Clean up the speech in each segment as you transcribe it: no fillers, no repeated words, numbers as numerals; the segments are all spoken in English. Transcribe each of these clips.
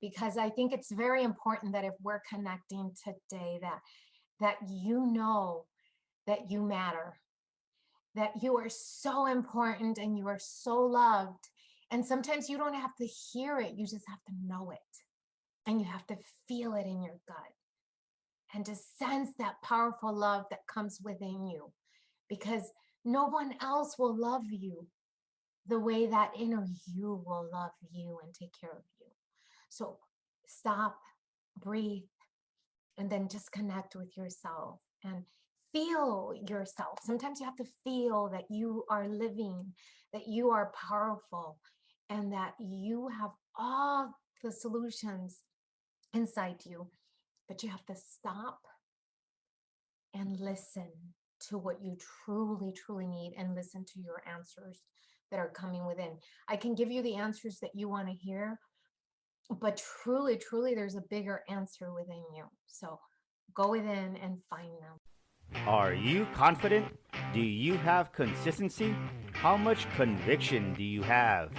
because I think it's very important that if we're connecting today, that you know that you matter, that you are so important and you are so loved. And sometimes you don't have to hear it, you just have to know it. And you have to feel it in your gut and to sense that powerful love that comes within you, because no one else will love you the way that inner you will love you and take care of you. So stop, breathe, and then just connect with yourself and feel yourself. Sometimes you have to feel that you are living, that you are powerful, and that you have all the solutions inside you. But you have to stop and listen to what you truly, truly need and listen to your answers that are coming within. I can give you the answers that you want to hear, but truly, truly, there's a bigger answer within you. So go within and find them. Are you confident? Do you have consistency? How much conviction do you have?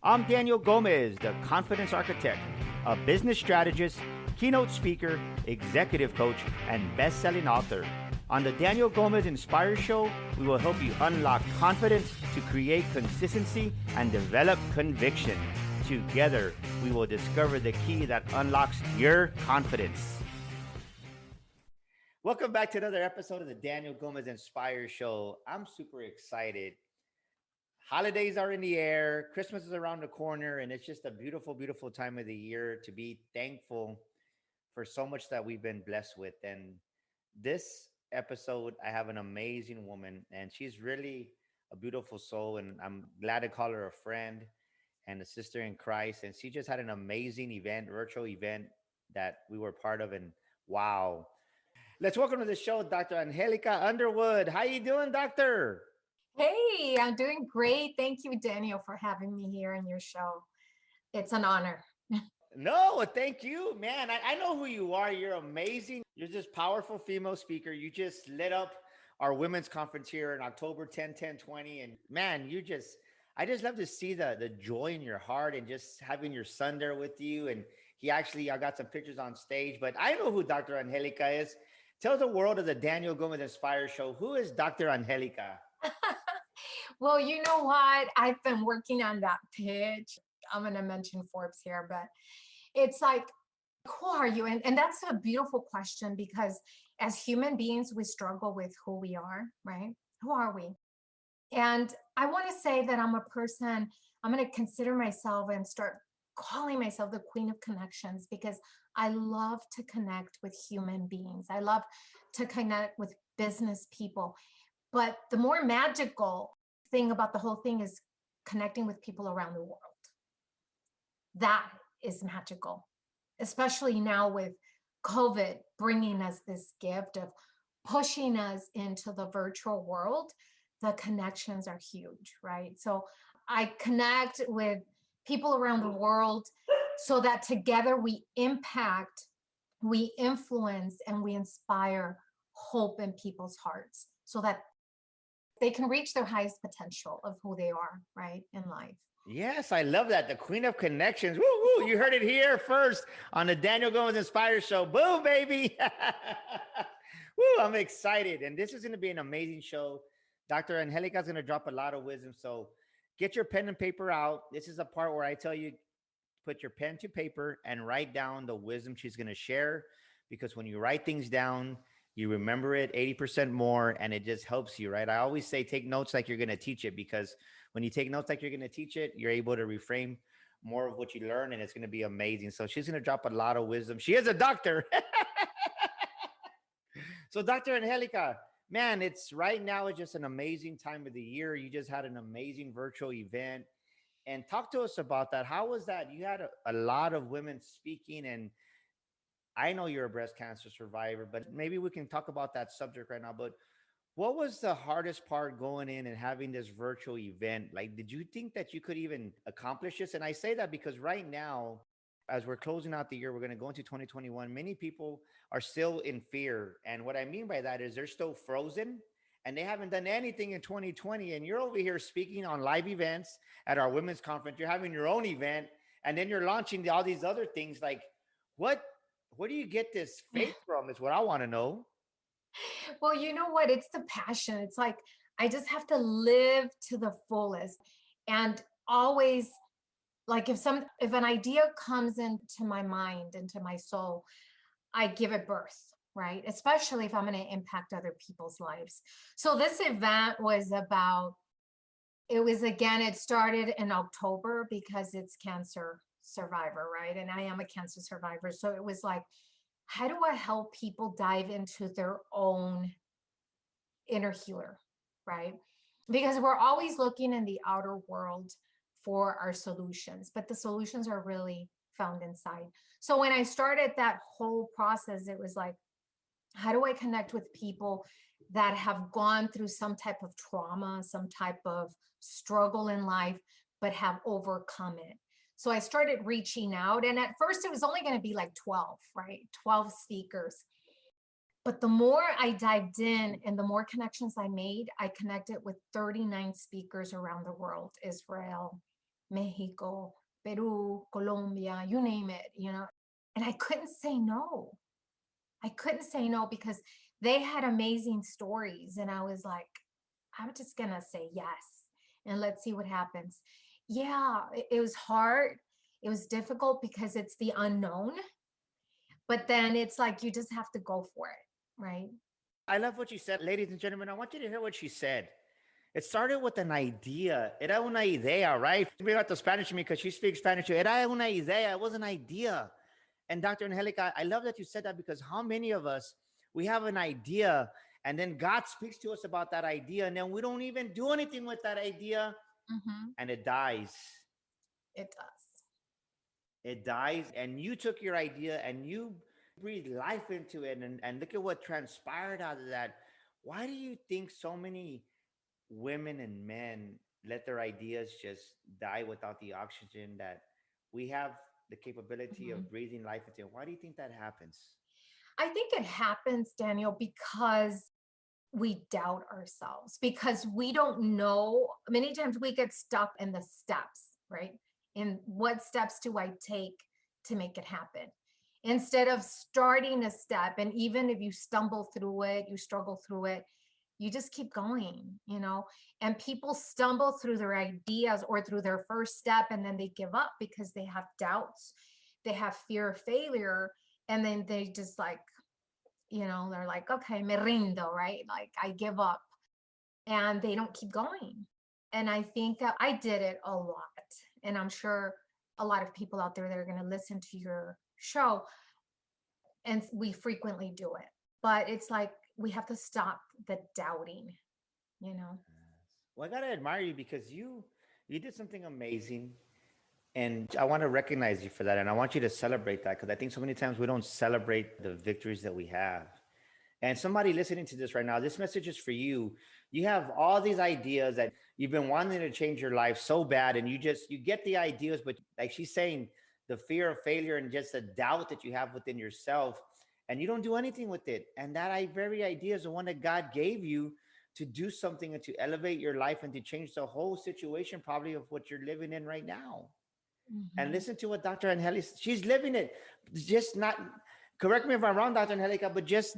I'm Daniel Gomez, the Confidence Architect, a business strategist, keynote speaker, executive coach, and best-selling author. On the Daniel Gomez Inspire Show, we will help you unlock confidence to create consistency and develop conviction. Together, we will discover the key that unlocks your confidence. Welcome back to another episode of the Daniel Gomez Inspire Show. I'm super excited. Holidays are in the air. Christmas is around the corner, and it's just a beautiful, beautiful time of the year to be thankful for so much that we've been blessed with. And this episode, I have an amazing woman, and she's really a beautiful soul, and I'm glad to call her a friend and a sister in Christ. And she just had an amazing event, virtual event that we were part of, and wow. Let's welcome to the show, Dr. Angelica Underwood. How you doing, doctor? Hey, I'm doing great. Thank you, Daniel, for having me here in your show. It's an honor. No, thank you, man. I know who you are. You're amazing. You're this powerful female speaker. You just lit up our women's conference here in October 10, 10, 20. And man, I just love to see the joy in your heart and just having your son there with you. And I got some pictures on stage, but I know who Dr. Angelica is. Tell the world of the Daniel Gomez Inspire Show, who is Dr. Angelica? Well, you know what? I've been working on that pitch. I'm going to mention Forbes here, but it's like, who are you? And that's a beautiful question, because as human beings, we struggle with who we are, right? Who are we? And I want to say that I'm going to consider myself and start calling myself the queen of connections, because I love to connect with human beings. I love to connect with business people. But the more magical thing about the whole thing is connecting with people around the world. That is magical, especially now with COVID bringing us this gift of pushing us into the virtual world. The connections are huge, right? So I connect with people around the world so that together we impact, we influence, and we inspire hope in people's hearts so that they can reach their highest potential of who they are, right, in life. Yes, I love that. The Queen of Connections. Woo, woo. You heard it here first on the Daniel Gomez Inspire Show. Boom, baby. Woo, I'm excited. And this is going to be an amazing show. Dr. Angelica is going to drop a lot of wisdom. So get your pen and paper out. This is a part where I tell you, put your pen to paper and write down the wisdom she's going to share. Because when you write things down, you remember it 80% more, and it just helps you, right? I always say take notes like you're going to teach it, because when you take notes like you're going to teach it, you're able to reframe more of what you learn, and it's going to be amazing. So she's going to drop a lot of wisdom. She is a doctor. So Dr. Angelica, man, it's right now, it's just an amazing time of the year. You just had an amazing virtual event. And talk to us about that. How was that? You had a lot of women speaking, and I know you're a breast cancer survivor, but maybe we can talk about that subject right now. But what was the hardest part going in and having this virtual event? Like, did you think that you could even accomplish this? And I say that because right now, as we're closing out the year, we're going to go into 2021. Many people are still in fear. And what I mean by that is they're still frozen and they haven't done anything in 2020. And you're over here speaking on live events at our women's conference. You're having your own event and then you're launching all these other things. Like, what, where do you get this faith from? Is what I want to know. Well, you know what? It's the passion. It's like I just have to live to the fullest and always like if an idea comes into my mind, into my soul, I give it birth, right? Especially if I'm going to impact other people's lives. So this event was about it was again, it started in October because it's cancer survivor, right? And I am a cancer survivor. So it was like, how do I help people dive into their own inner healer, right? Because we're always looking in the outer world for our solutions, but the solutions are really found inside. So when I started that whole process, it was like, how do I connect with people that have gone through some type of trauma, some type of struggle in life, but have overcome it? So I started reaching out. And at first, it was only going to be like 12, right? 12 speakers. But the more I dived in and the more connections I made, I connected with 39 speakers around the world: Israel, Mexico, Peru, Colombia, you name it, you know. And I couldn't say no. I couldn't say no because they had amazing stories. And I was like, I'm just going to say yes and let's see what happens. Yeah, it was hard. It was difficult because it's the unknown. But then it's like you just have to go for it, right? I love what you said, ladies and gentlemen. I want you to hear what she said. It started with an idea. Era una idea, right? Bring out the Spanish to me because she speaks Spanish too. Era una idea. It was an idea. And Dr. Angelica, I love that you said that because how many of us, we have an idea and then God speaks to us about that idea and then we don't even do anything with that idea and it dies. It does. It dies. And you took your idea and you breathed life into it. And look at what transpired out of that. Why do you think so many women and men let their ideas just die without the oxygen that we have the capability Mhm. of breathing life into? Why do you think that happens? I think it happens, Daniel, because we doubt ourselves, because we don't know. Many times we get stuck in the steps, right? In what steps do I take to make it happen? Instead of starting a step, and even if you stumble through it, you struggle through it, you just keep going, you know? And people stumble through their ideas or through their first step, and then they give up because they have doubts, they have fear of failure, and then they just like, you know, they're like, okay, me rindo, right? Like I give up, and they don't keep going. And I think that I did it a lot. And I'm sure a lot of people out there that are going to listen to your show, and we frequently do it. But it's like we have to stop the doubting, you know? Well, I gotta admire you because you did something amazing, and I want to recognize you for that, and I want you to celebrate that because I think so many times we don't celebrate the victories that we have. And somebody listening to this right now, this message is for you. You have all these ideas that you've been wanting to change your life so bad, and you get the ideas, but like she's saying, the fear of failure and just the doubt that you have within yourself, and you don't do anything with it. And that very idea is the one that God gave you to do something and to elevate your life and to change the whole situation, probably of what you're living in right now. And Mhm. listen to what Dr. Angelica, she's living it. Just not, correct me if I'm wrong, Dr. Angelica, but just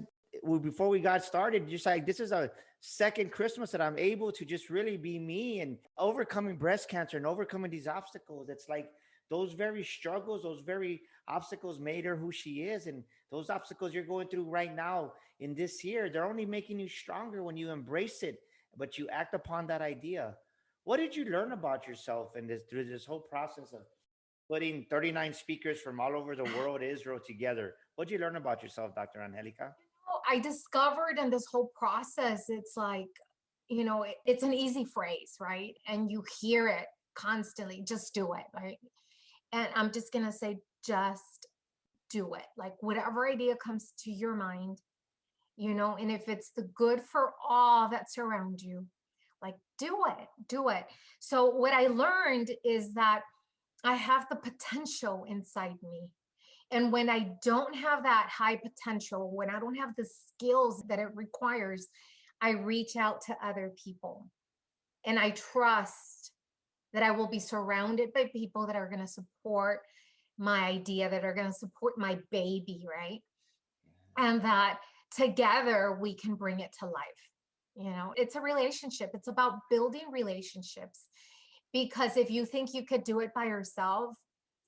before we got started, just like this is a second Christmas that I'm able to just really be me and overcoming breast cancer and overcoming these obstacles. It's like those very struggles, those very obstacles made her who she is. And those obstacles you're going through right now in this year, they're only making you stronger when you embrace it, but you act upon that idea. What did you learn about yourself in this through this whole process of putting 39 speakers from all over the world, Israel together? What did you learn about yourself, Dr. Angelica? I discovered in this whole process, it's like, you know, it's an easy phrase, right? And you hear it constantly, just do it, right? And I'm just going to say, just do it. Like whatever idea comes to your mind, you know, and if it's the good for all that surround you, like do it, do it. So what I learned is that I have the potential inside me. And when I don't have that high potential, when I don't have the skills that it requires, I reach out to other people and I trust. that I will be surrounded by people that are going to support my idea, that are going to support my baby, right? And that together we can bring it to life. It's a relationship. It's about building relationships, because if you think you could do it by yourself,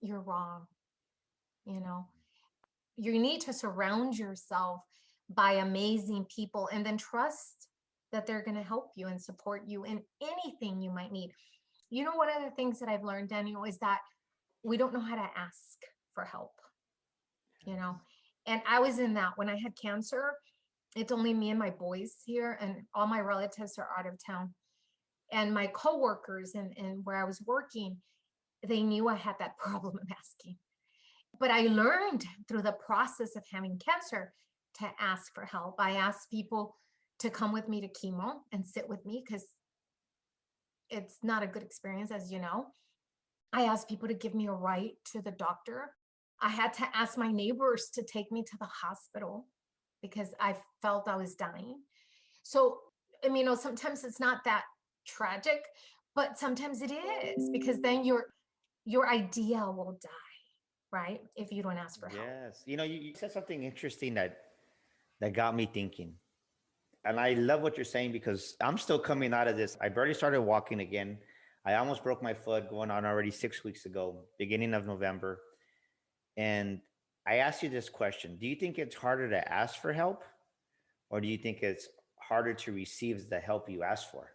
you're wrong. You know, you need to surround yourself by amazing people and then trust that they're going to help you and support you in anything you might need. One of the things that I've learned, Daniel, is that we don't know how to ask for help, you know, and I was in that when I had cancer. It's only me and my boys here, and all my relatives are out of town. And my coworkers and where I was working, they knew I had that problem of asking. But I learned through the process of having cancer to ask for help. I asked people to come with me to chemo and sit with me, because it's not a good experience, as you know. I asked people to give me a ride to the doctor. I had to ask my neighbors to take me to the hospital because I felt I was dying. So, I mean, sometimes it's not that tragic, but sometimes it is, because then your idea will die, right? If you don't ask for help. Yes. You said something interesting that got me thinking. And I love what you're saying because I'm still coming out of this. I barely started walking again. I almost broke my foot going on already 6 weeks ago, beginning of November. And I asked you this question. Do you think it's harder to ask for help, or do you think it's harder to receive the help you ask for?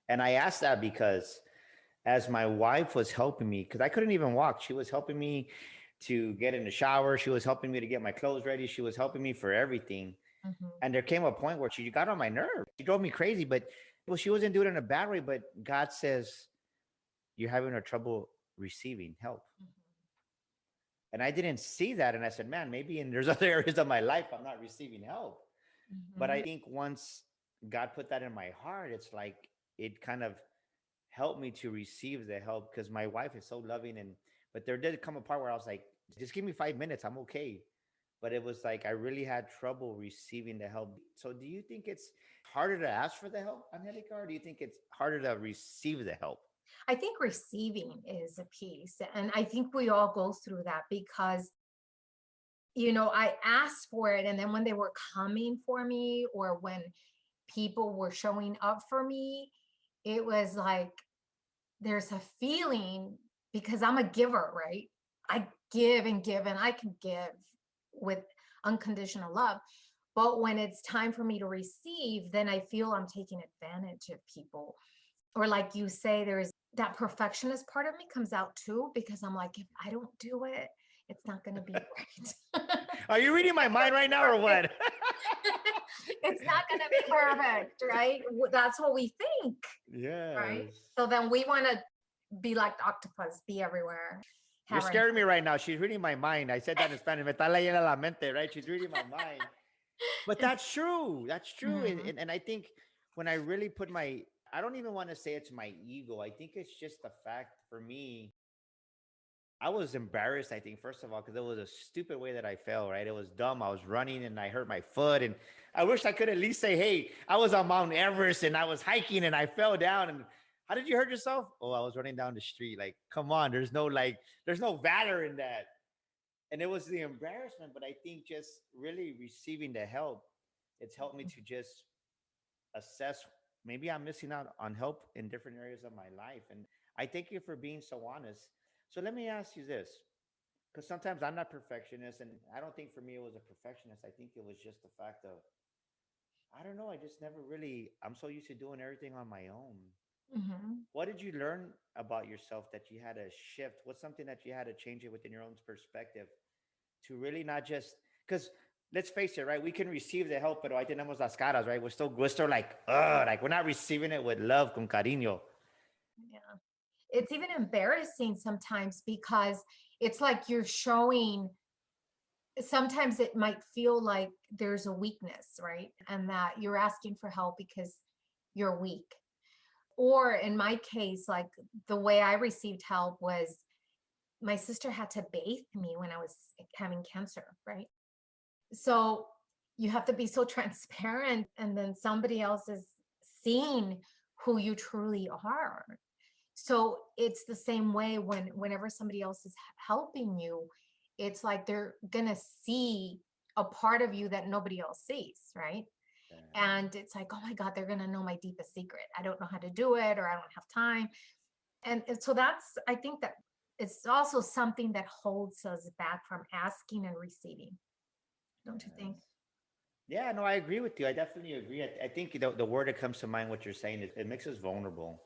And I asked that because as my wife was helping me, because I couldn't even walk, she was helping me to get in the shower. She was helping me to get my clothes ready. She was helping me for everything. And there came a point where she got on my nerve. She drove me crazy, but she wasn't doing it in a bad way. But God says, you're having a trouble receiving help. And I didn't see that. And I said, man, maybe there's other areas of my life I'm not receiving help. But I think once God put that in my heart, it's like it kind of helped me to receive the help, because my wife is so loving. But there did come a part where I was like, just give me 5 minutes. I'm okay. But it was like I really had trouble receiving the help. So do you think it's harder to ask for the help, Angelica, or do you think it's harder to receive the help? I think receiving is a piece. And I think we all go through that because, I asked for it. And then when they were coming for me, or when people were showing up for me, it was like there's a feeling, because I'm a giver, right? I give and give, and I can give with unconditional love. But when it's time for me to receive, then I feel I'm taking advantage of people. Or like you say, there's that perfectionist part of me comes out too, because I'm like, if I don't do it, it's not going to be right. Are you reading my mind right now or what? It's not going to be perfect, right? That's what we think. Yes. Right. So then we want to be like the octopus, be everywhere. You're scaring me right now. She's reading my mind. I said that in Spanish. Me está leyendo la mente, right? She's reading my mind. But that's true. That's true. And I think when I really put I don't even want to say it's my ego. I think it's just the fact for me, I was embarrassed, I think, first of all, because it was a stupid way that I fell, right? It was dumb. I was running and I hurt my foot. And I wish I could at least say, hey, I was on Mount Everest and I was hiking and I fell down. And how did you hurt yourself? Oh, I was running down the street. Like, come on, there's no valor in that. And it was the embarrassment. But I think just really receiving the help, it's helped me to just assess, maybe I'm missing out on help in different areas of my life. And I thank you for being so honest. So let me ask you this, because sometimes I'm not perfectionist, and I don't think for me it was a perfectionist. I think it was just the fact of, I don't know, I just never really, I'm so used to doing everything on my own. What did you learn about yourself that you had to shift? What's something that you had to change it within your own perspective to really not just, because let's face it, right? We can receive the help, but ahí tenemos las caras, right? We're still like, like we're not receiving it with love, con cariño. Yeah. It's even embarrassing sometimes, because it's like you're showing, sometimes it might feel like there's a weakness, right? And that you're asking for help because you're weak. Or in my case, like the way I received help was my sister had to bathe me when I was having cancer, right? So you have to be so transparent, and then somebody else is seeing who you truly are. So it's the same way whenever somebody else is helping you, it's like they're gonna see a part of you that nobody else sees, right? Yeah. And it's like, oh my God, they're gonna know my deepest secret. I don't know how to do it, or I don't have time. And so that's, I think that it's also something that holds us back from asking and receiving, don't you think? Yes. Yeah, no, I agree with you. I definitely agree. I think the word that comes to mind, what you're saying, is it makes us vulnerable.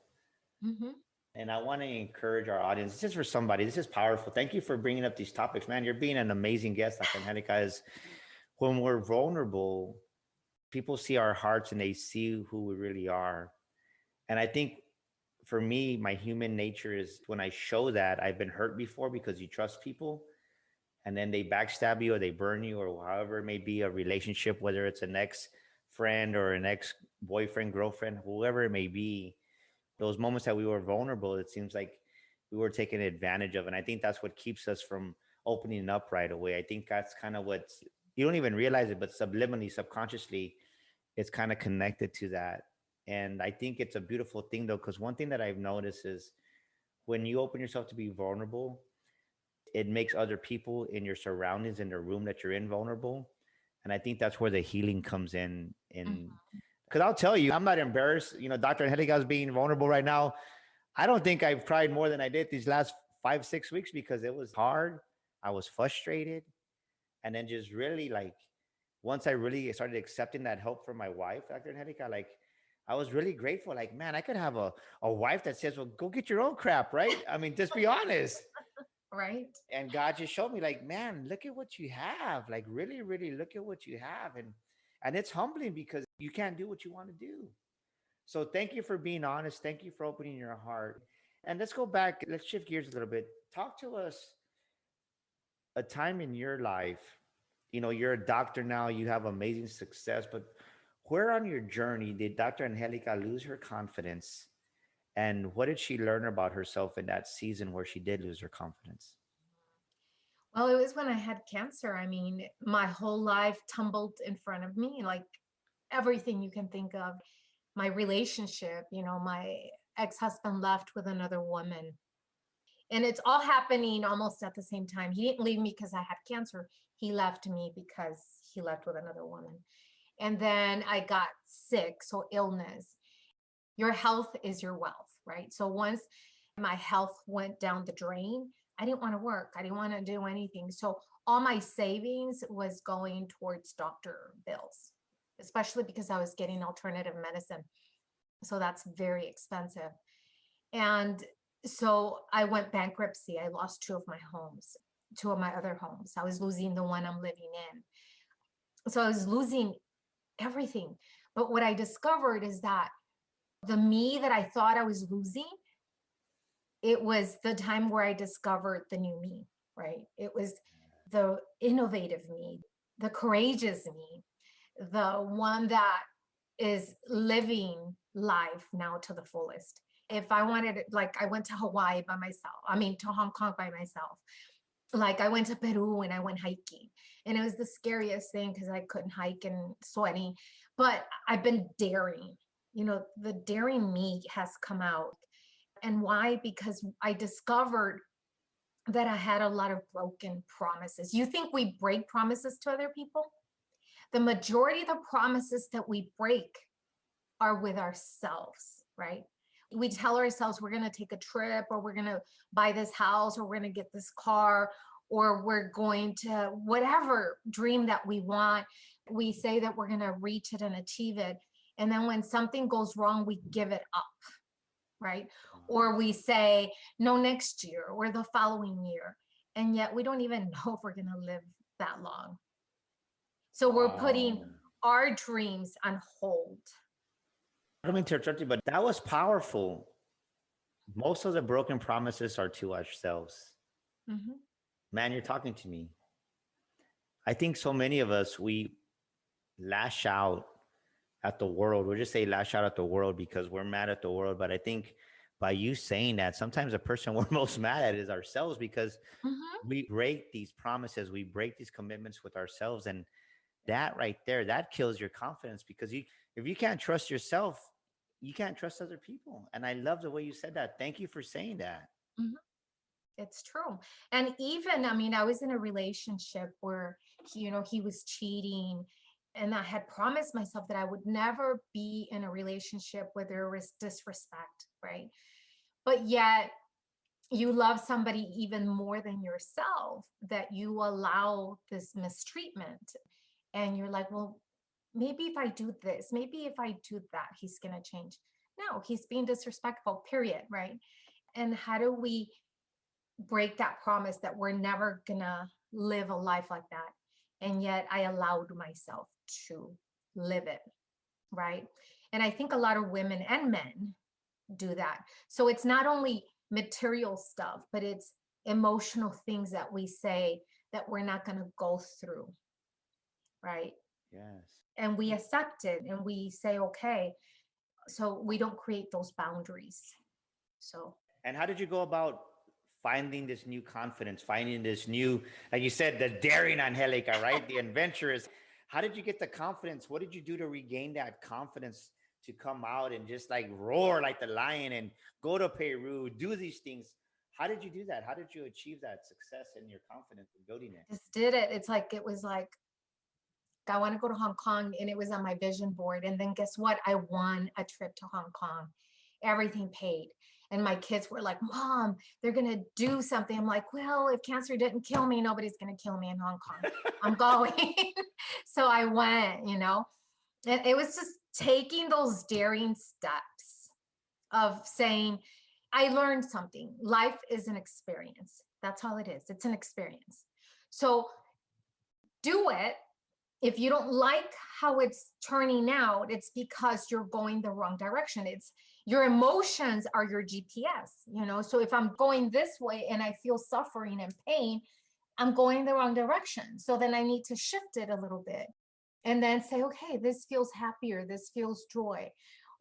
Hmm. And I want to encourage our audience. This is for somebody. This is powerful. Thank you for bringing up these topics, man. You're being an amazing guest, like Angelica is. When we're vulnerable, people see our hearts and they see who we really are. And I think for me, my human nature is when I show that I've been hurt before because you trust people and then they backstab you or they burn you or however it may be a relationship, whether it's an ex friend or an ex boyfriend, girlfriend, whoever it may be, those moments that we were vulnerable, it seems like we were taken advantage of. And I think that's what keeps us from opening up right away. I think that's kind of what you don't even realize it, but subliminally, subconsciously, it's kind of connected to that. And I think it's a beautiful thing though, because one thing that I've noticed is when you open yourself to be vulnerable, it makes other people in your surroundings in the room that you're in vulnerable. And I think that's where the healing comes in Hmm. because I'll tell you, I'm not embarrassed. You know, Dr. Angelica is being vulnerable right now. I don't think I've cried more than I did these last 5, 6 weeks because it was hard. I was frustrated. And then just really like, once I really started accepting that help from my wife, Dr. Angelica, like, I was really grateful. Like, man, I could have a wife that says, well, go get your own crap, right? I mean, just be honest. Right. And God just showed me, like, man, look at what you have. Like, really, really look at what you have. And it's humbling because you can't do what you want to do. So thank you for being honest. Thank you for opening your heart. And let's go back. Let's shift gears a little bit. Talk to us a time in your life. You know, you're a doctor now, you have amazing success, but where on your journey did Dr. Angelica lose her confidence? And what did she learn about herself in that season where she did lose her confidence? Well, it was when I had cancer. I mean, my whole life tumbled in front of me, like everything you can think of. My relationship, my ex-husband left with another woman. And it's all happening almost at the same time. He didn't leave me because I had cancer. He left me because he left with another woman. And then I got sick, so illness. Your health is your wealth, right? So once my health went down the drain, I didn't want to work. I didn't want to do anything. So all my savings was going towards doctor bills, especially because I was getting alternative medicine. So that's very expensive. And so I went bankruptcy. I lost two of my homes, two of my other homes. I was losing the one I'm living in. So I was losing everything. But what I discovered is that the me that I thought I was losing, it was the time where I discovered the new me, right? It was the innovative me, the courageous me, the one that is living life now to the fullest. If I wanted, like, I went to Hawaii by myself, I mean, to Hong Kong by myself. Like, I went to Peru and I went hiking. And it was the scariest thing because I couldn't hike and sweaty. But I've been daring. The daring me has come out. And why? Because I discovered that I had a lot of broken promises. You think we break promises to other people? The majority of the promises that we break are with ourselves, right? We tell ourselves we're going to take a trip, or we're going to buy this house, or we're going to get this car, or we're going to whatever dream that we want. We say that we're going to reach it and achieve it. And then when something goes wrong, we give it up, right? Or we say, no, next year or the following year. And yet we don't even know if we're going to live that long. So we're putting Wow. our dreams on hold. I don't mean to interrupt you, but that was powerful. Most of the broken promises are to ourselves. Mhm. Man, you're talking to me. I think so many of us, we lash out at the world. We'll just say lash out at the world because we're mad at the world. But I think by you saying that, sometimes the person we're most mad at is ourselves because Mhm. we break these promises, we break these commitments with ourselves. And that right there, that kills your confidence because if you can't trust yourself, you can't trust other people. And I love the way you said that. Thank you for saying that. Mhm. It's true. And even, I mean, I was in a relationship where he was cheating, and I had promised myself that I would never be in a relationship where there was disrespect, right? But yet you love somebody even more than yourself, that you allow this mistreatment. And you're like, well, maybe if I do this, maybe if I do that, he's going to change. No, he's being disrespectful, period, right? And how do we break that promise that we're never gonna live a life like that? And yet I allowed myself to live it, right? And I think a lot of women and men do that. So it's not only material stuff, but it's emotional things that we say that we're not going to go through, right? Yes. And we accept it and we say, okay, so we don't create those boundaries. So And how did you go about finding this new confidence, finding this new, like you said, the daring Angelica, right? The adventurous. How did you get the confidence? What did you do to regain that confidence to come out and just like roar like the lion and go to Peru, do these things? How did you do that? How did you achieve that success and your confidence in building it? just did it. It's like, it was like, I want to go to Hong Kong, and it was on my vision board. And then guess what? I won a trip to Hong Kong, everything paid. And my kids were like, Mom, they're going to do something. I'm like, well, if cancer didn't kill me, nobody's going to kill me in Hong Kong. I'm going. So I went, and it was just taking those daring steps of saying, I learned something. Life is an experience. That's all it is. It's an experience. So do it. If you don't like how it's turning out, it's because you're going the wrong direction. It's your emotions are your GPS. So if I'm going this way and I feel suffering and pain, I'm going the wrong direction. So then I need to shift it a little bit and then say, okay, this feels happier, this feels joy,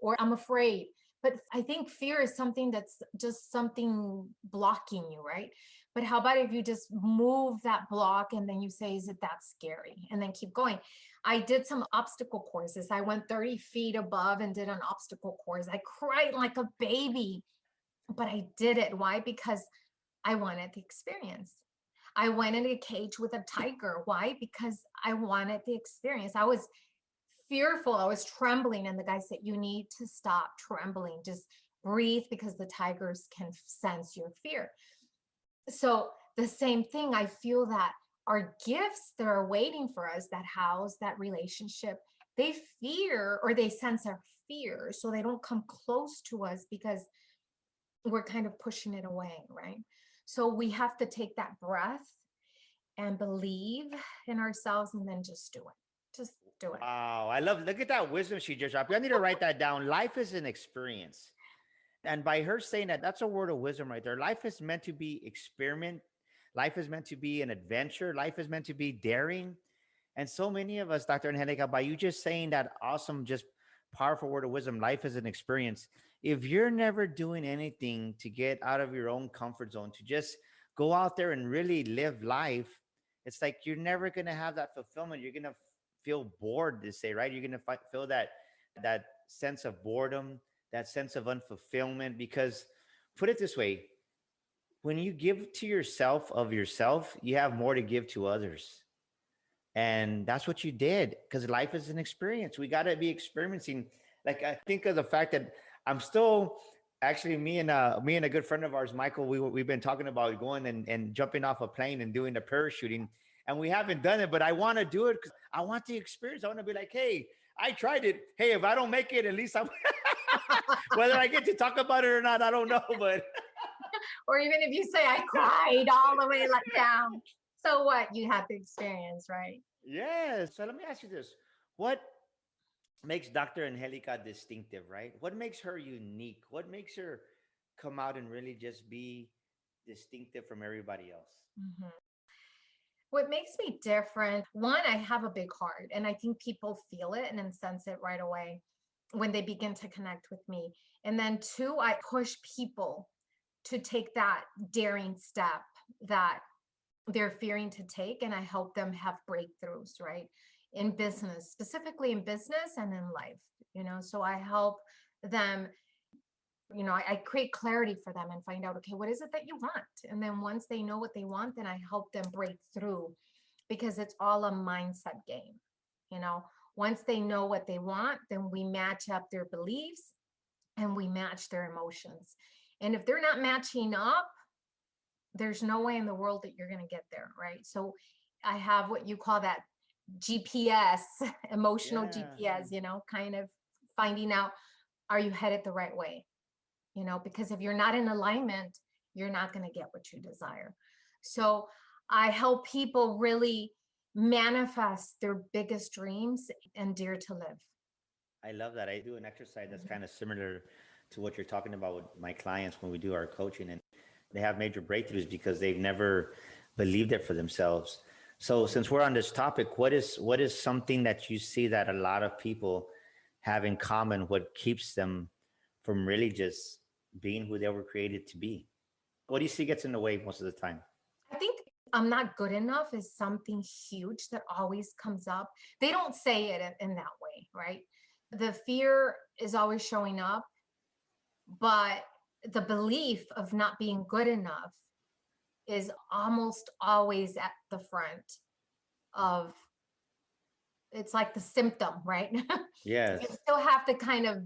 or I'm afraid. But I think fear is something that's just something blocking you, right? But how about if you just move that block and then you say, is it that scary? And then keep going. I did some obstacle courses. I went 30 feet above and did an obstacle course. I cried like a baby, but I did it. Why? Because I wanted the experience. I went in a cage with a tiger. Why? Because I wanted the experience. I was fearful. I was trembling. And the guy said, you need to stop trembling. Just breathe, because the tigers can sense your fear. So the same thing, I feel that our gifts that are waiting for us, that house, that relationship, they fear, or they sense our fear. So they don't come close to us because we're kind of pushing it away, right? So we have to take that breath and believe in ourselves, and then just do it. Just do it. Wow. Look at that wisdom she just dropped. I need to write that down. Life is an experience. And by her saying that, that's a word of wisdom right there. Life is meant to be experiment. Life is meant to be an adventure. Life is meant to be daring. And so many of us, Dr. Angelica, by you just saying that awesome, just powerful word of wisdom, life is an experience. If you're never doing anything to get out of your own comfort zone, to just go out there and really live life, it's like you're never going to have that fulfillment. You're going to feel bored, to say, right? You're going to feel that sense of boredom, that sense of unfulfillment. Because put it this way, when you give to yourself of yourself, you have more to give to others. And that's what you did, because life is an experience. We got to be experiencing. Like, I think of the fact that I'm still actually, me and a good friend of ours, Michael, we've been talking about going and jumping off a plane and doing the parachuting, and we haven't done it, but I want to do it because I want the experience. I want to be like, hey, I tried it. Hey, if I don't make it, at least I'm whether I get to talk about it or not, I don't know. But Or even if you say, I cried all the way down. So what? You had the experience, right? yeah. So let me ask you this: what makes Dr. Angelica distinctive, right? What makes her unique? What makes her come out and really just be distinctive from everybody else? Mhm. What makes me different, one, I have a big heart, and I think people feel it and then sense it right away when they begin to connect with me. And then two, I push people to take that daring step that they're fearing to take, and I help them have breakthroughs, right? In business, specifically in business and in life. So I help them, I create clarity for them and find out, okay, what is it that you want? And then once they know what they want, then I help them break through, because it's all a mindset game. You know, once they know what they want, then we match up their beliefs and we match their emotions. And if they're not matching up, there's no way in the world that you're going to get there, right? So I have what you call that GPS, emotional Yeah. GPS, kind of finding out, are you headed the right way? Because if you're not in alignment, you're not going to get what you desire. So I help people really manifest their biggest dreams and dare to live. I love that. I do an exercise that's Mhm. kind of similar to what you're talking about with my clients when we do our coaching, and they have major breakthroughs because they've never believed it for themselves. So since we're on this topic, what is something that you see that a lot of people have in common, what keeps them from really just being who they were created to be? What do you see gets in the way most of the time? I think I'm not good enough is something huge that always comes up. They don't say it in that way, right? The fear is always showing up, but the belief of not being good enough is almost always at the front of, it's like the symptom, right? You Yes. still have to kind of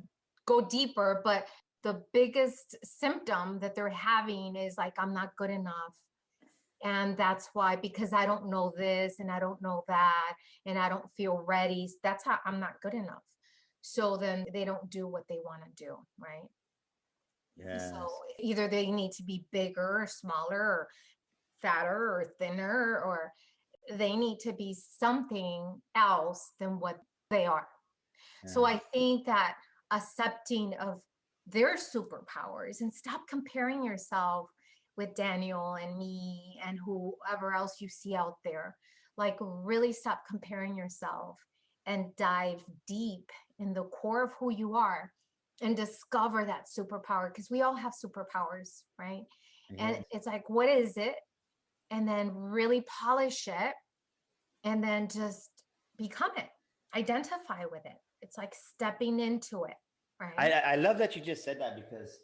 go deeper, but the biggest symptom that they're having is like, I'm not good enough. And that's why, because I don't know this and I don't know that and I don't feel ready. That's how I'm not good enough. So then they don't do what they want to do, right? So Yes. either they need to be bigger or smaller or fatter or thinner, or they need to be something else than what they are. So I Yes. think that accepting of their superpowers, and stop comparing yourself with Daniel and me and whoever else you see out there. Like, really stop comparing yourself and dive deep in the core of who you are and discover that superpower, because we all have superpowers, right? And Yes. it's like, what is it? And then really polish it and then just become it, identify with it. It's like stepping into it, I right? I love that you just said that because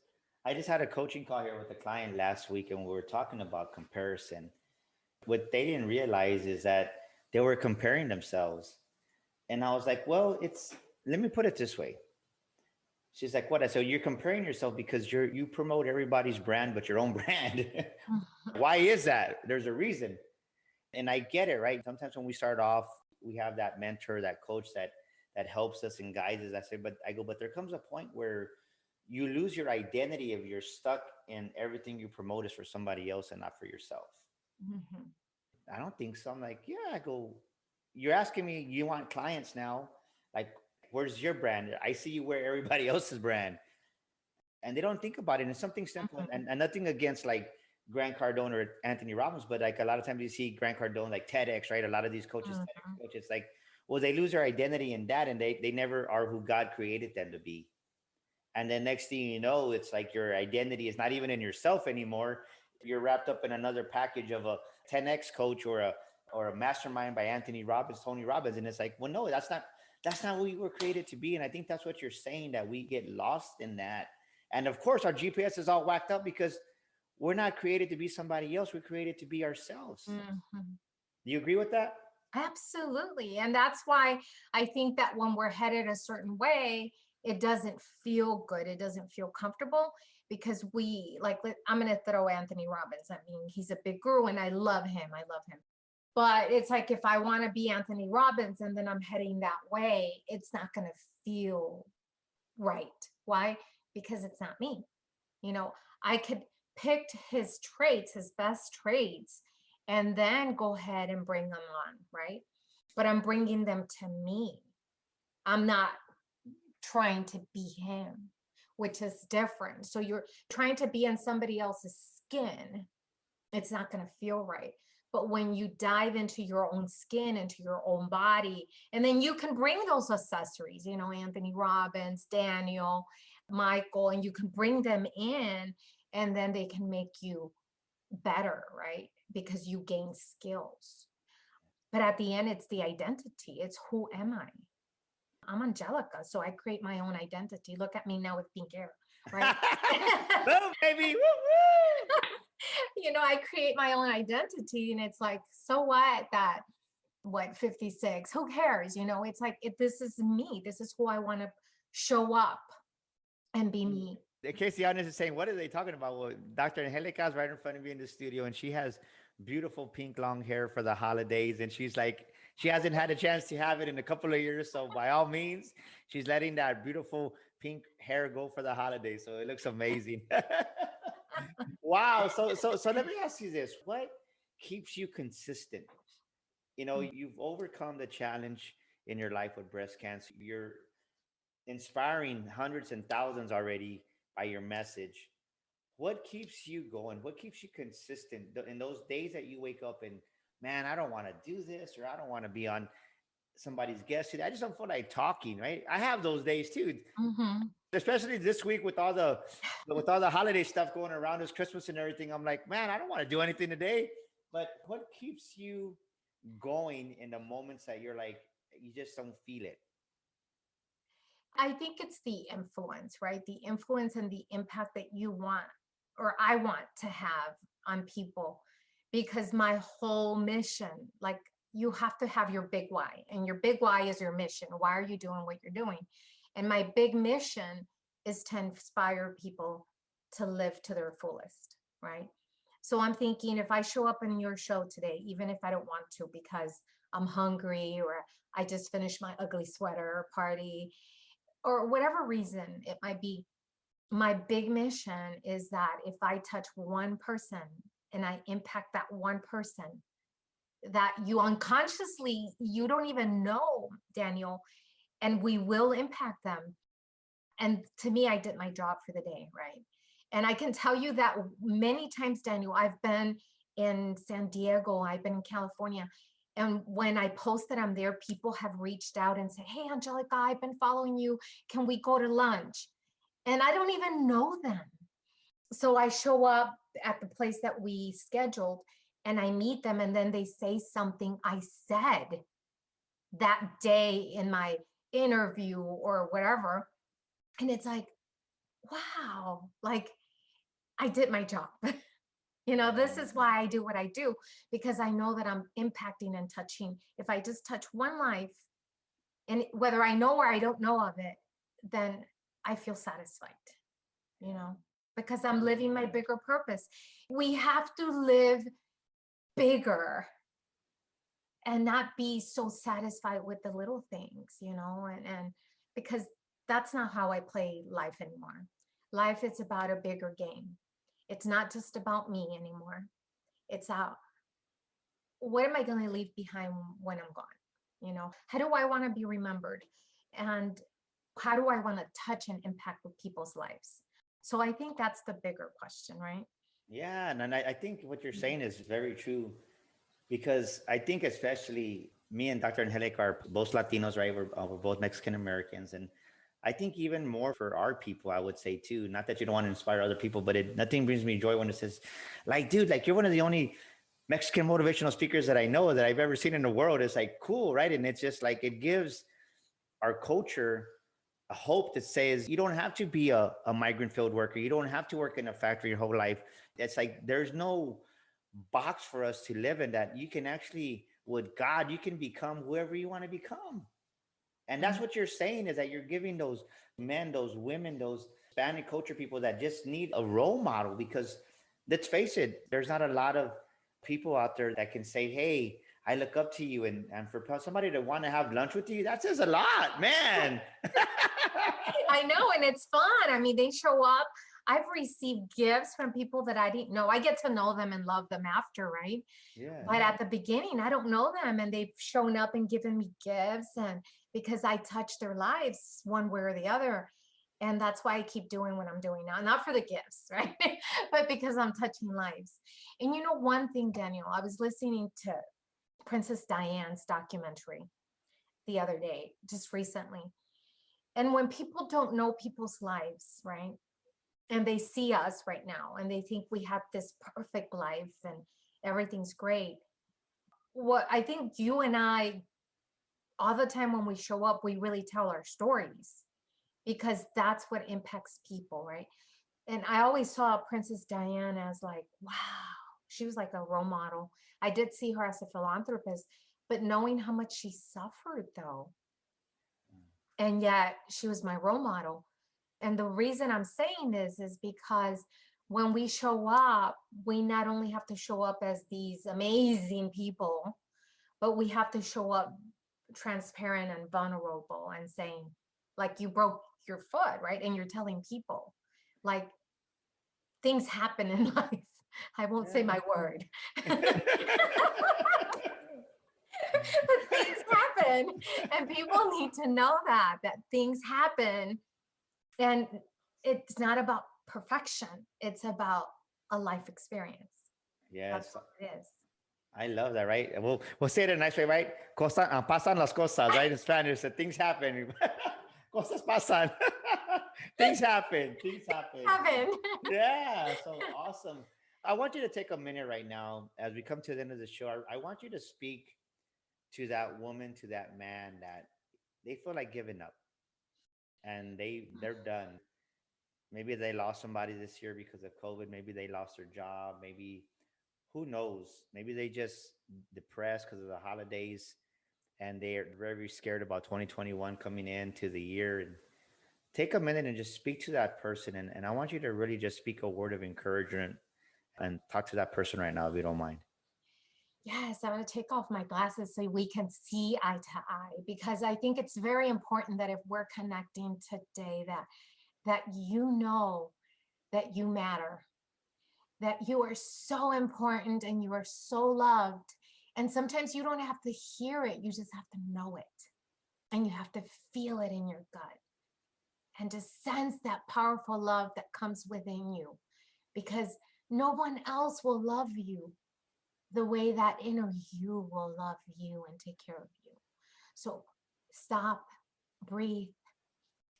I just had a coaching call here with a client last week and we were talking about comparison. What they didn't realize is that they were comparing themselves. And I was like, well, let me put it this way. She's like, what? I said, you're comparing yourself because you promote everybody's brand, but your own brand. Why is that? There's a reason. And I get it, right? Sometimes when we start off, we have that mentor, that coach that helps us and guides us. But there comes a point where you lose your identity if you're stuck in everything you promote is for somebody else and not for yourself. Mhm. I don't think so. I'm like, yeah, I go, you're asking me, you want clients now? Like, where's your brand? I see you wear everybody else's brand. And they don't think about it. And it's something simple Mhm. and nothing against like Grant Cardone or Anthony Robbins, but like a lot of times you see Grant Cardone, like TEDx, right? A lot of these coaches, TEDx Mhm. coaches, like, well, they lose their identity in that and they never are who God created them to be. And then next thing you know, it's like your identity is not even in yourself anymore. You're wrapped up in another package of a 10x coach or a mastermind by Anthony Robbins, Tony Robbins. And it's like, well, no, that's not who you were created to be. And I think that's what you're saying, that we get lost in that. And of course, our GPS is all whacked up because we're not created to be somebody else. We're created to be ourselves. Mhm. Do you agree with that? Absolutely. And that's why I think that when we're headed a certain way, it doesn't feel good. It doesn't feel comfortable, because I'm going to throw Anthony Robbins. I mean, he's a big guru and I love him. I love him. But it's like, if I want to be Anthony Robbins and then I'm heading that way, it's not going to feel right. Why? Because it's not me. You know, I could pick his traits, his best traits, and then go ahead and bring them on, right? But I'm bringing them to me. I'm not trying to be him, which is different. So you're trying to be in somebody else's skin, it's not going to feel right. But when you dive into your own skin, into your own body, and then you can bring those accessories, Anthony Robbins, Daniel, Michael, and you can bring them in, and then they can make you better, right? Because you gain skills. But at the end, it's the identity. It's, who am I? I'm Angelica, so I create my own identity. Look at me now with pink hair, right? Boom, baby. Woo, woo. I create my own identity, and it's like, so what that, what, 56? Who cares? It's like, this is me. This is who I want to show up and be me. In case the audience is saying, what are they talking about? Well, Dr. Angelica is right in front of me in the studio, and she has beautiful pink long hair for the holidays. And she's like, she hasn't had a chance to have it in a couple of years. So by all means, she's letting that beautiful pink hair go for the holidays. So it looks amazing. Wow. So let me ask you this. What keeps you consistent? You've overcome the challenge in your life with breast cancer. You're inspiring hundreds and thousands already by your message. What keeps you going? What keeps you consistent in those days that you wake up and, man, I don't want to do this, or I don't want to be on somebody's guest today. I just don't feel like talking, right? I have those days too. Mm-hmm. Especially this week with all the holiday stuff going around us, Christmas and everything. I'm like, man, I don't want to do anything today. But what keeps you going in the moments that you're like, you just don't feel it? I think it's the influence, right? The influence and the impact that you want, or I want to have on people, because my whole mission, like, you have to have your big why, and your big why is your mission. Why are you doing what you're doing? And my big mission is to inspire people to live to their fullest, right? So I'm thinking, if I show up in your show today, even if I don't want to because I'm hungry, or I just finished my ugly sweater party, or whatever reason it might be, my big mission is that if I touch one person and I impact that one person, that you unconsciously, you don't even know, Daniel, and we will impact them. And to me, I did my job for the day, right? And I can tell you that many times, Daniel, I've been in San Diego, I've been in California, and when I post that I'm there, people have reached out and said, hey, Angelica, I've been following you. Can we go to lunch? And I don't even know them. So I show up at the place that we scheduled, and I meet them, and then they say something I said that day in my interview or whatever. And it's like, wow, like, I did my job. This is why I do what I do, because I know that I'm impacting and touching. If I just touch one life, and whether I know or I don't know of it, then I feel satisfied, because I'm living my bigger purpose. We have to live bigger and not be so satisfied with the little things, and because that's not how I play life anymore. Life is about a bigger game. It's not just about me anymore. It's out. What am I going to leave behind when I'm gone? How do I want to be remembered? And how do I want to touch and impact with people's lives? So I think that's the bigger question, right? Yeah. And I think what you're saying is very true, because I think especially me and Dr. Angelica are both Latinos, right? We're both Mexican Americans. And I think even more for our people, I would say too, not that you don't want to inspire other people, but nothing brings me joy when it says, like, dude, like, you're one of the only Mexican motivational speakers that I know, that I've ever seen in the world. It's like, cool, right? And it's just like, it gives our culture a hope that says, you don't have to be a migrant field worker. You don't have to work in a factory your whole life. It's like, there's no box for us to live in, that you can actually, with God, you can become whoever you want to become. And that's what you're saying, is that you're giving those men, those women, those Hispanic culture people that just need a role model. Because let's face it, there's not a lot of people out there that can say, hey, I look up to you. And for somebody to want to have lunch with you, that says a lot, man. I know. And it's fun. I mean, they show up. I've received gifts from people that I didn't know. I get to know them and love them after, right? Yeah. But at the beginning, I don't know them, and they've shown up and given me gifts, and because I touch their lives one way or the other. And that's why I keep doing what I'm doing now, not for the gifts, right? But because I'm touching lives. And one thing, Daniel, I was listening to Princess Diana's documentary the other day, just recently. And when people don't know people's lives, right? And they see us right now, and they think we have this perfect life and everything's great. What I think you and I all the time when we show up, we really tell our stories because that's what impacts people, right? And I always saw Princess Diana as like, wow, she was like a role model. I did see her as a philanthropist, but knowing how much she suffered though, and yet she was my role model. And the reason I'm saying this is because when we show up, we not only have to show up as these amazing people, but we have to show up transparent and vulnerable and saying, like, you broke your foot, right? And you're telling people, like, things happen in life. I won't say my word. But things happen, and people need to know that things happen, and it's not about perfection. It's about a life experience. That's Yes. what it is. I love that, right? We'll say it in a nice way, right? Pasan las cosas, right? In Spanish, that things happen. Cosas pasan. Things happen. Things happen. Happen. Yeah. So awesome. I want you to take a minute right now as we come to the end of the show. I want you to speak to that woman, to that man that they feel like giving up and they're done. Maybe they lost somebody this year because of COVID. Maybe they lost their job. Maybe who knows? Maybe they just depressed because of the holidays and they're very scared about 2021 coming into the year. And take a minute and just speak to that person. And I want you to really just speak a word of encouragement and talk to that person right now, if you don't mind. Yes, I'm going to take off my glasses so we can see eye to eye, because I think it's very important that if we're connecting today, that you know that you matter, that you are so important and you are so loved. And sometimes you don't have to hear it, you just have to know it. And you have to feel it in your gut and to sense that powerful love that comes within you, because no one else will love you the way that inner you will love you and take care of you. So stop, breathe,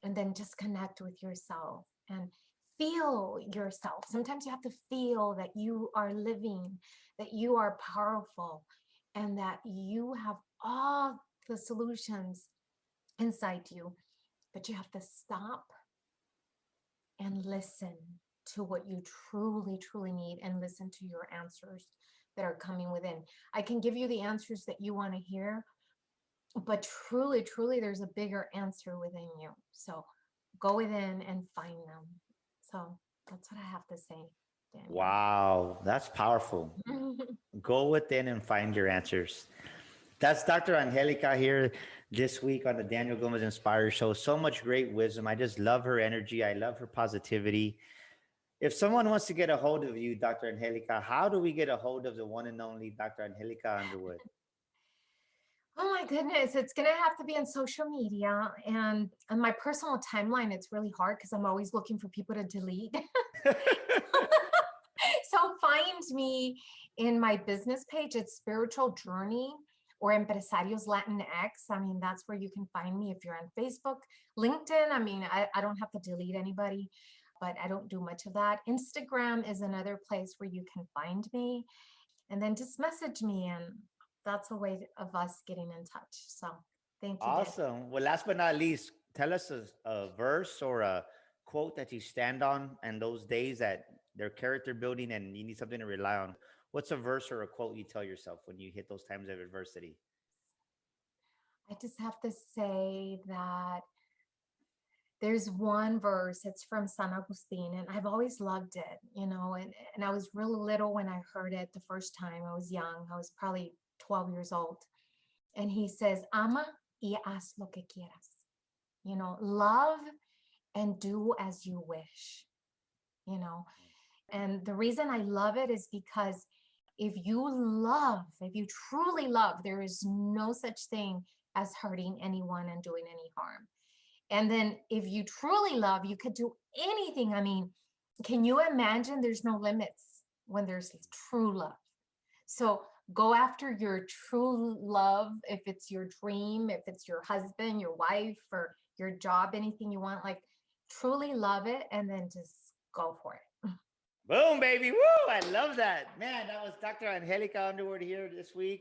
and then just connect with yourself and feel yourself. Sometimes you have to feel that you are living, that you are powerful, and that you have all the solutions inside you. But you have to stop and listen to what you truly, truly need and listen to your answers that are coming within. I can give you the answers that you want to hear, but truly, truly, there's a bigger answer within you. So go within and find them. So that's what I have to say, Daniel. Wow, that's powerful. Go within and find your answers. That's Dr. Angelica here this week on the Daniel Gomez Inspire Show. So much great wisdom. I just love her energy. I love her positivity. If someone wants to get a hold of you, Dr. Angelica, how do we get a hold of the one and only Dr. Angelica Underwood? Oh my goodness, it's going to have to be on social media, and on my personal timeline. It's really hard because I'm always looking for people to delete. So find me in my business page. It's Spiritual Journey or Empresarios Latinx. I mean, that's where you can find me. If you're on Facebook, LinkedIn, I mean, I don't have to delete anybody, but I don't do much of that. Instagram is another place where you can find me, and then just message me, and that's a way of us getting in touch. So thank you, Dan. Awesome. Well, last but not least, tell us a verse or a quote that you stand on and those days that they're character building and you need something to rely on. What's a verse or a quote you tell yourself when you hit those times of adversity? I just have to say that there's one verse, it's from San Agustin, and I've always loved it, and I was really little when I heard it the first time. I was young, I was probably 12 years old. And he says, ama y haz lo que quieras. Love and do as you wish, you know. And the reason I love it is because if you truly love, there is no such thing as hurting anyone and doing any harm. And then if you truly love, you could do anything. I mean, can you imagine? There's no limits when there's true love. So go after your true love. If it's your dream, if it's your husband, your wife, or your job, anything you want, like truly love it and then just go for it. Boom, baby. Woo. I love that. Man, that was Dr. Angelica Underwood here this week.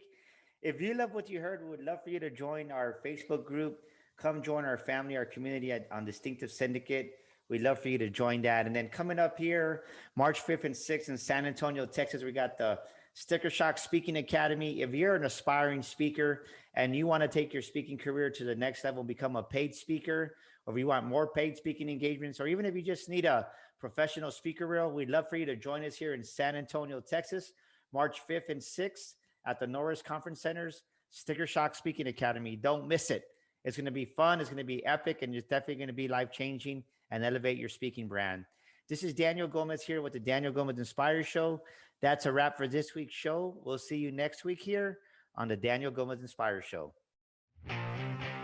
If you love what you heard, we would love for you to join our Facebook group. Come join our family, our community on Distinctive Syndicate. We'd love for you to join that. And then coming up here, March 5th and 6th in San Antonio, Texas, we got the Sticker Shock Speaking Academy. If you're an aspiring speaker and you want to take your speaking career to the next level, become a paid speaker, or if you want more paid speaking engagements, or even if you just need a professional speaker reel, we'd love for you to join us here in San Antonio, Texas, March 5th and 6th at the Norris Conference Center's Sticker Shock Speaking Academy. Don't miss it. It's going to be fun. It's going to be epic, and it's definitely going to be life-changing and elevate your speaking brand. This is Daniel Gomez here with the Daniel Gomez Inspire Show. That's a wrap for this week's show. We'll see you next week here on the Daniel Gomez Inspire Show.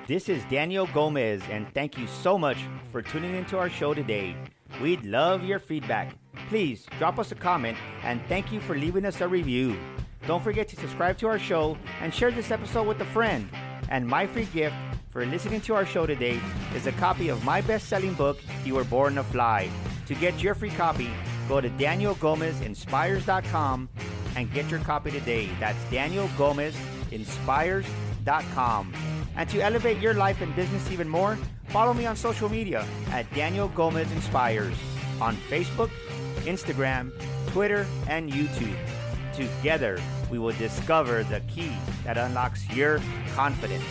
This is Daniel Gomez, and thank you so much for tuning into our show today. We'd love your feedback. Please drop us a comment, and thank you for leaving us a review. Don't forget to subscribe to our show and share this episode with a friend. And my free gift for listening to our show today is a copy of my best-selling book, You Were Born to Fly. To get your free copy, go to DanielGomezInspires.com and get your copy today. That's DanielGomezInspires.com. And to elevate your life and business even more, follow me on social media at Daniel Gomez Inspires on Facebook, Instagram, Twitter, and YouTube. Together, we will discover the key that unlocks your confidence.